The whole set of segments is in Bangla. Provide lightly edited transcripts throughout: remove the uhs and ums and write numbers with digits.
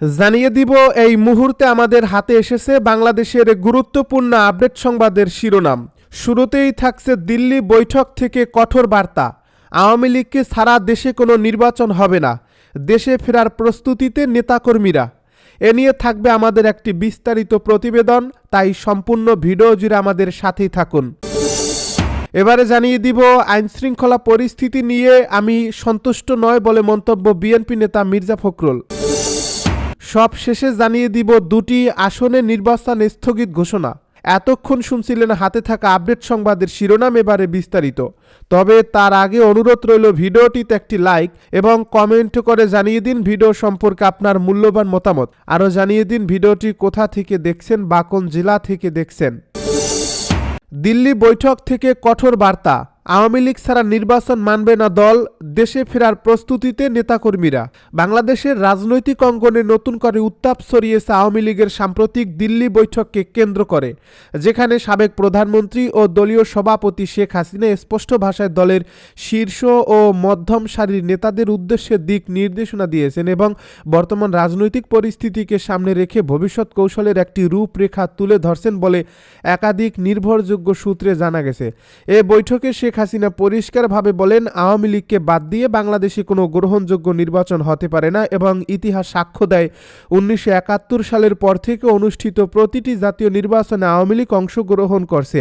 জানিয়ে দিব এই মুহূর্তে আমাদের হাতে এসেছে বাংলাদেশের গুরুত্বপূর্ণ আপডেট সংবাদের শিরোনাম। শুরুতেই থাকছে দিল্লি বৈঠক থেকে কঠোর বার্তা। আওয়ামী লীগকে ছাড়া দেশে কোনো নির্বাচন হবে না, দেশে ফেরার প্রস্তুতিতে নেতাকর্মীরা। এ নিয়ে থাকবে আমাদের একটি বিস্তারিত প্রতিবেদন, তাই সম্পূর্ণ ভিডিও জুড়ে আমাদের সাথেই থাকুন। এবারে জানিয়ে দিব আইনশৃঙ্খলা পরিস্থিতি নিয়ে আমি সন্তুষ্ট নয় বলে মন্তব্য বিএনপি নেতা মির্জা ফখরুল। সব শেষে জানিয়ে দিব দুটি আসনে নির্বাচন স্থগিত ঘোষণা। এতক্ষণ শুনছিলেন হাতে থাকা আপডেট সংবাদের শিরোনাম, এবারে বিস্তারিত। তবে তার আগে অনুরোধ রইল ভিডিওটিতে একটি লাইক এবং কমেন্ট করে জানিয়ে দিন ভিডিও সম্পর্কে আপনার মূল্যবান মতামত। আরও জানিয়ে দিন ভিডিওটি কোথা থেকে দেখছেন বা কোন জেলা থেকে দেখছেন। দিল্লি বৈঠক থেকে কঠোর বার্তা। আওয়ামী লীগ ছাড়া নির্বাচন মানবে না দল, দেশে ফেরার প্রস্তুতিতে নেতাকর্মীরা। বাংলাদেশের রাজনৈতিক অঙ্গনে নতুন করে উত্তাপ ছড়িয়েছে আওয়ামী লীগের সাম্প্রতিক দিল্লি বৈঠককে কেন্দ্র করে, যেখানে সাবেক প্রধানমন্ত্রী ও দলীয় সভাপতি শেখ হাসিনা স্পষ্ট ভাষায় দলের শীর্ষ ও মধ্যম সারির নেতাদের উদ্দেশ্যে দিক নির্দেশনা দিয়েছেন এবং বর্তমান রাজনৈতিক পরিস্থিতিকে সামনে রেখে ভবিষ্যৎ কৌশলের একটি রূপরেখা তুলে ধরছেন বলে একাধিক নির্ভরযোগ্য সূত্রে জানা গেছে। এ বৈঠকে শেখ হাসিনা পরিষ্কারভাবে বলেন, আওয়ামী লীগকে বাদ দিয়ে বাংলাদেশে কোনো গ্রহণযোগ্য নির্বাচন হতে পারে না এবং ইতিহাস সাক্ষ্য দেয় 1971 সালের পর থেকে অনুষ্ঠিত প্রতিটি জাতীয় নির্বাচনে আওয়ামী লীগ অংশগ্রহণ করছে,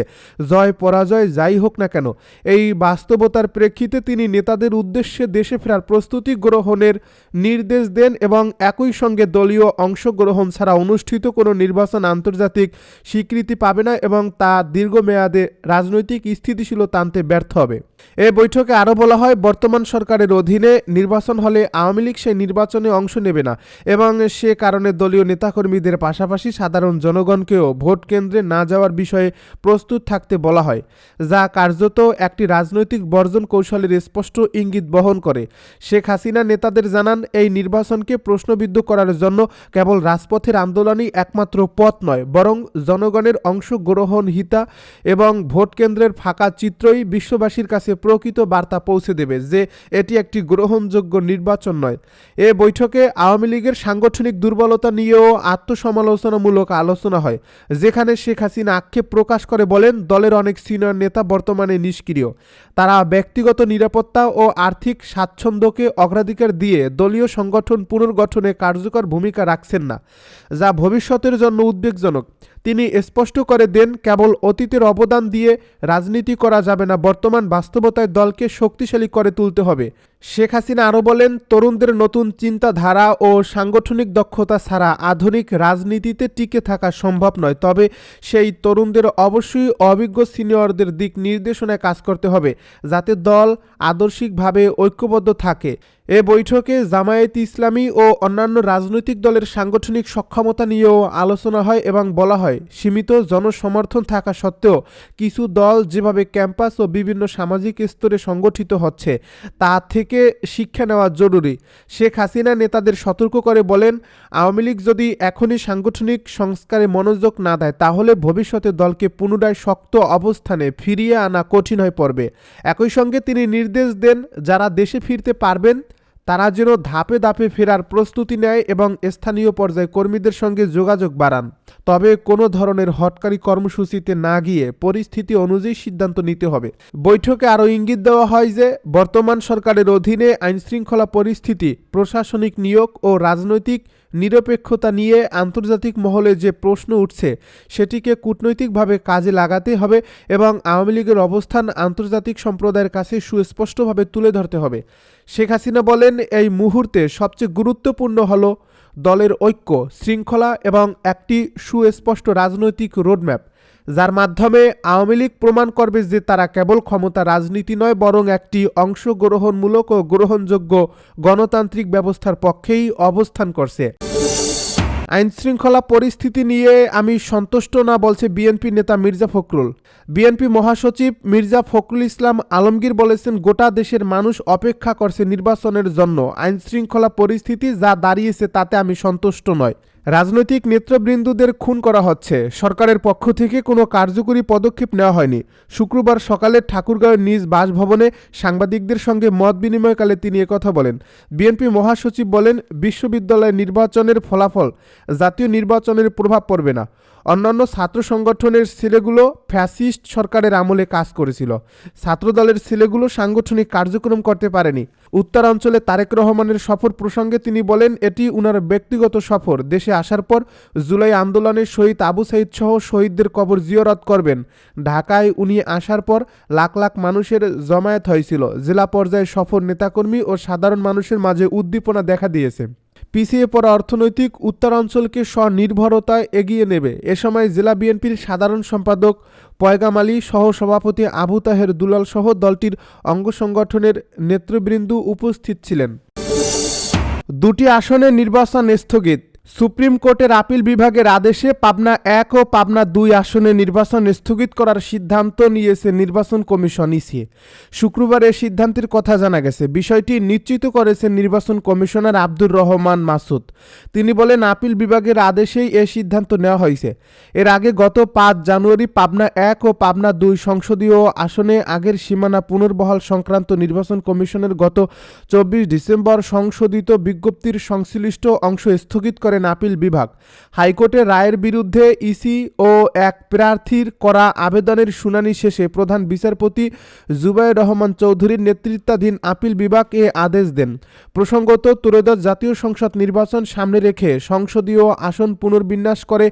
জয় পরাজয় যাই হোক না কেন। এই বাস্তবতার প্রেক্ষিতে তিনি নেতাদের উদ্দেশ্যে দেশে ফেরার প্রস্তুতি গ্রহণের নির্দেশ দেন এবং একই সঙ্গে দলীয় অংশগ্রহণ ছাড়া অনুষ্ঠিত কোনো নির্বাচন আন্তর্জাতিক স্বীকৃতি পাবে না এবং তা দীর্ঘমেয়াদে রাজনৈতিক স্থিতিশীলতা আনতে ব্যর্থ হবে। এ বৈঠকে আরও বলা হয়, বর্তমান সরকারের অধীনে নির্বাচন হলে আওয়ামী লীগ সেই নির্বাচনে অংশ নেবে না এবং সে কারণে দলীয় নেতাকর্মীদের পাশাপাশি সাধারণ জনগণকেও ভোট কেন্দ্রে না যাওয়ার বিষয়ে প্রস্তুত থাকতে বলা হয়, যা কার্যত একটি রাজনৈতিক বর্জন কৌশলের স্পষ্ট ইঙ্গিত বহন করে। শেখ হাসিনা নেতাদের জানান, এই নির্বাচনকে প্রশ্নবিদ্ধ করার জন্য কেবল রাজপথের আন্দোলনই একমাত্র পথ নয়, বরং জনগণের অংশগ্রহণহিতা এবং ভোট কেন্দ্রের ফাঁকা চিত্রই বিশ্ববাসীর কাছে প্রকৃত বার্তা পৌঁছে দেবে যে এটি একটি গ্রহণযোগ্য নির্বাচন নয়। এ বৈঠকে আওয়ামী লীগের সাংগঠনিক দুর্বলতা নিয়েও আত্মসমালোচনামূলক আলোচনা হয়, যেখানে শেখ হাসিনা আক্ষেপ প্রকাশ করে বলেন, দলের অনেক সিনিয়র নেতা বর্তমানে নিষ্ক্রিয়। তারা ব্যক্তিগত নিরাপত্তা ও আর্থিক স্বাচ্ছন্দ্যকে অগ্রাধিকার দিয়ে দলীয় সংগঠন পুনর্গঠনে কার্যকর ভূমিকা রাখছেন না, যা ভবিষ্যতের জন্য উদ্বেগজনক। তিনি স্পষ্ট করে দেন, কেবল অতীতের অবদান দিয়ে রাজনীতি করা যাবে না, বর্তমান বাস্তবতায় দলকে শক্তিশালী করে তুলতে হবে। শেখ হাসিনা আরও বলেন, তরুণদের নতুন চিন্তাধারা ও সাংগঠনিক দক্ষতা ছাড়া আধুনিক রাজনীতিতে টিকে থাকা সম্ভব নয়, তবে সেই তরুণদের অবশ্যই অভিজ্ঞ সিনিয়রদের দিক নির্দেশনায় কাজ করতে হবে, যাতে দল আদর্শিকভাবে ঐক্যবদ্ধ থাকে। এ বৈঠকে জামায়াত ইসলামী ও অন্যান্য রাজনৈতিক দলের সাংগঠনিক সক্ষমতা নিয়েও আলোচনা হয় এবং বলা হয়, সীমিত জনসমর্থন থাকা সত্ত্বেও কিছু দল যেভাবে ক্যাম্পাস ও বিভিন্ন সামাজিক স্তরে সংগঠিত হচ্ছে তা থেকে শিক্ষা নেওয়া জরুরি। শেখ হাসিনা নেতাদের সতর্ক করে বলেন, আওয়ামী লীগ যদি এখনই সাংগঠনিক সংস্কারে মনোযোগ না দেয় তাহলে ভবিষ্যতে দলকে পুনরায় শক্ত অবস্থানে ফিরিয়ে আনা কঠিন হয়ে পড়বে। একই সঙ্গে তিনি নির্দেশ দেন, যারা দেশে ফিরতে পারবেন তারা যেন ধাপে ধাপে ফেরার প্রস্তুতি নেয় এবং স্থানীয় পর্যায়ে কর্মীদের সঙ্গে যোগাযোগ বাড়ান। তবে কোনো ধরনের হটকারী কর্মসূচিতে না গিয়ে পরিস্থিতি অনুযায়ী সিদ্ধান্ত নিতে হবে। বৈঠকে আরও ইঙ্গিত দেওয়া হয় যে বর্তমান সরকারের অধীনে আইনশৃঙ্খলা পরিস্থিতি, প্রশাসনিক নিয়োগ ও রাজনৈতিক নিরপেক্ষতা নিয়ে আন্তর্জাতিক মহলে যে প্রশ্ন উঠছে সেটিকে কূটনৈতিকভাবে কাজে লাগাতে হবে এবং আওয়ামী লীগের অবস্থান আন্তর্জাতিক সম্প্রদায়ের কাছে সুস্পষ্টভাবে তুলে ধরতে হবে। শেখ হাসিনা বলেন, এই মুহূর্তে সবচেয়ে গুরুত্বপূর্ণ হল দলের ঐক্য, শৃঙ্খলা এবং একটি সুস্পষ্ট রাজনৈতিক রোডম্যাপ, যার মাধ্যমে আওয়ামী লীগ প্রমাণ করবে যে তারা কেবল ক্ষমতা রাজনীতি নয়, বরং একটি অংশগ্রহণমূলক ও গ্রহণযোগ্য গণতান্ত্রিক ব্যবস্থার পক্ষেই অবস্থান করছে। আইনশৃঙ্খলা পরিস্থিতি নিয়ে আমি সন্তুষ্ট না, বলছে বিএনপি নেতা মির্জা ফখরুল। বিএনপি মহাসচিব মির্জা ফখরুল ইসলাম আলমগীর বলেছেন, গোটা দেশের মানুষ অপেক্ষা করছে নির্বাচনের জন্য। আইনশৃঙ্খলা পরিস্থিতি যা দাঁড়িয়েছে তাতে আমি সন্তুষ্ট নয়। রাজনৈতিক নেতৃবৃন্দদের খুন করা হচ্ছে, সরকারের পক্ষ থেকে কোনো কার্যকরী পদক্ষেপ নেওয়া হয়নি। শুক্রবার সকালে ঠাকুরগাঁওয়ের নিজ বাসভবনে সাংবাদিকদের সঙ্গে মত বিনিময়কালে তিনি একথা বলেন। বিএনপি মহাসচিব বলেন, বিশ্ববিদ্যালয় নির্বাচনের ফলাফল জাতীয় নির্বাচনের প্রভাব পড়বে না। অন্যান্য ছাত্র সংগঠনের ছেলেগুলো ফ্যাসিস্ট সরকারের আমলে কাজ করেছিল। ছাত্রদলের ছেলেগুলো সাংগঠনিক কার্যক্রম করতে পারেনি। উত্তরাঞ্চলে তারেক রহমানের সফর প্রসঙ্গে তিনি বলেন, এটি উনার ব্যক্তিগত সফর। দেশে আসার পর জুলাই আন্দোলনে শহীদ আবু সাঈদ সহ শহীদদের কবর জিয়ারত করবেন। ঢাকায় উনি আসার পর লাখ লাখ মানুষের জমায়েত হয়েছিল। জেলা পর্যায়ে সফর নেতাকর্মী ও সাধারণ মানুষের মাঝে উদ্দীপনা দেখা দিয়েছে। পিছিয়ে পড়া অর্থনৈতিক উত্তরাঞ্চলকে স্বনির্ভরতায় এগিয়ে নেবে। এ সময় জেলা বিএনপির সাধারণ সম্পাদক পয়গাম আলী, সহ সভাপতি আবু তাহের দুলাল সহ দলটির অঙ্গ সংগঠনের নেতৃবৃন্দ উপস্থিত ছিলেন। দুটি আসনে নির্বাচন স্থগিত। সুপ্রিম কোর্টের আপিল বিভাগের আদেশে পাবনা 1 ও পাবনা 2 আসনে নির্বাচন স্থগিত করার সিদ্ধান্ত নিয়েছে নির্বাচন কমিশন ইসি। শুক্রবার এই সিদ্ধান্তের কথা জানা গেছে। বিষয়টি নিশ্চিত করেছেন নির্বাচন কমিশনার আব্দুর রহমান মাসুদ। তিনি বলেন, আপিল বিভাগের আদেশেই এই সিদ্ধান্ত নেওয়া হয়েছে। এর আগে গত 5 জানুয়ারি পাবনা 1 ও পাবনা 2 সংসদীয় আসনে আগের সীমানা পুনর্বহাল সংক্রান্ত নির্বাচন কমিশনের গত 24 ডিসেম্বর সংশোধিত বিজ্ঞপ্তির সংশ্লিষ্ট অংশ স্থগিত করেন আপিল বিভাগ। হাইকোর্টের রায়ের বিরুদ্ধে ইসি ও এক প্রার্থীর করা আবেদনের শুনানি শেষে প্রধান বিচারপতি জুবায়ের রহমান চৌধুরীর নেতৃত্বাধীন আপিল বিভাগ এ আদেশ দেন। প্রসঙ্গত, ত্রয়োদশ জাতীয় সংসদ নির্বাচন সামনে রেখে সংসদীয় আসন পুনর্বিন্যাস করে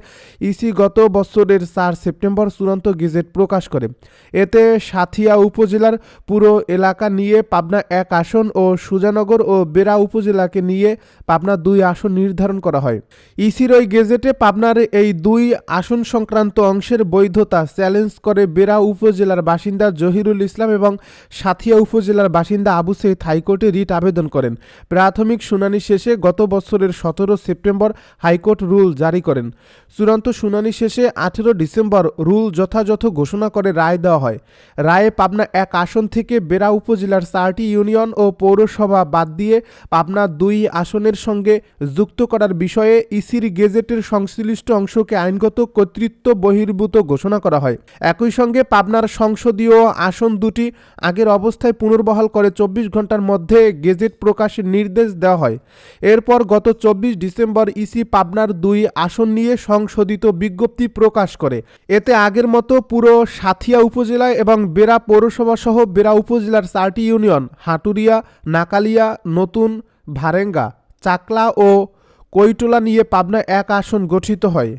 ইসি গত বছরের 4 সেপ্টেম্বর চূড়ান্ত গেজেট প্রকাশ করে। এতে সাঁথিয়া উপজেলার পুরো এলাকা নিয়ে পাবনা 1 আসন ও সুজানগর ও বেড়া উপজেলাকে নিয়ে পাবনা 2 আসন নির্ধারণ করা হয়। ইসির ওই গেজেটে পাবনার এই 2 আসন সংক্রান্ত অংশের বৈধতা চ্যালেঞ্জ করে বেড়া উপজেলার বাসিন্দা জহিরুল ইসলাম এবং সাঁথিয়া উপজেলার বাসিন্দা আবু সাঈদ হাইকোর্টে রিট আবেদন করেন। প্রাথমিক শুনানি শেষে গত বছরের 17 সেপ্টেম্বর হাইকোর্ট রুল জারি করেন। চূড়ান্ত শুনানি শেষে 18 ডিসেম্বর রুল যথাযথ ঘোষণা করে রায় দেওয়া হয়। রায়ে পাবনা 1 আসন থেকে বেড়া উপজেলার 4টি ইউনিয়ন ও পৌরসভা বাদ দিয়ে পাবনা 2 আসনের সঙ্গে যুক্ত করার বিষয়ে ইসির গেজেটের সংশ্লিষ্ট অংশকে আইনগত কর্তৃত্ব বহির্ভূত ঘোষণা করা হয়। একই সঙ্গে পাবনার সংসদীয় আসন দুটি আগের অবস্থায় পুনর্বহাল করে 24 ঘন্টার মধ্যে গেজেট প্রকাশের নির্দেশ দেওয়া হয়। এরপর গত 24 ডিসেম্বর ইসি পাবনার 2 আসন নিয়ে সংশোধিত বিজ্ঞপ্তি প্রকাশ করে। এতে আগের মতো পুরো সাঁথিয়া উপজেলায় এবং বেড়া পৌরসভা সহ বেড়া উপজেলার 4টি ইউনিয়ন হাটুরিয়া, নাকালিয়া, নতুন, ভারেঙ্গা, চাকলা ও কৈটলা নিয়ে পাবনা 1 আসন গঠিত হয়।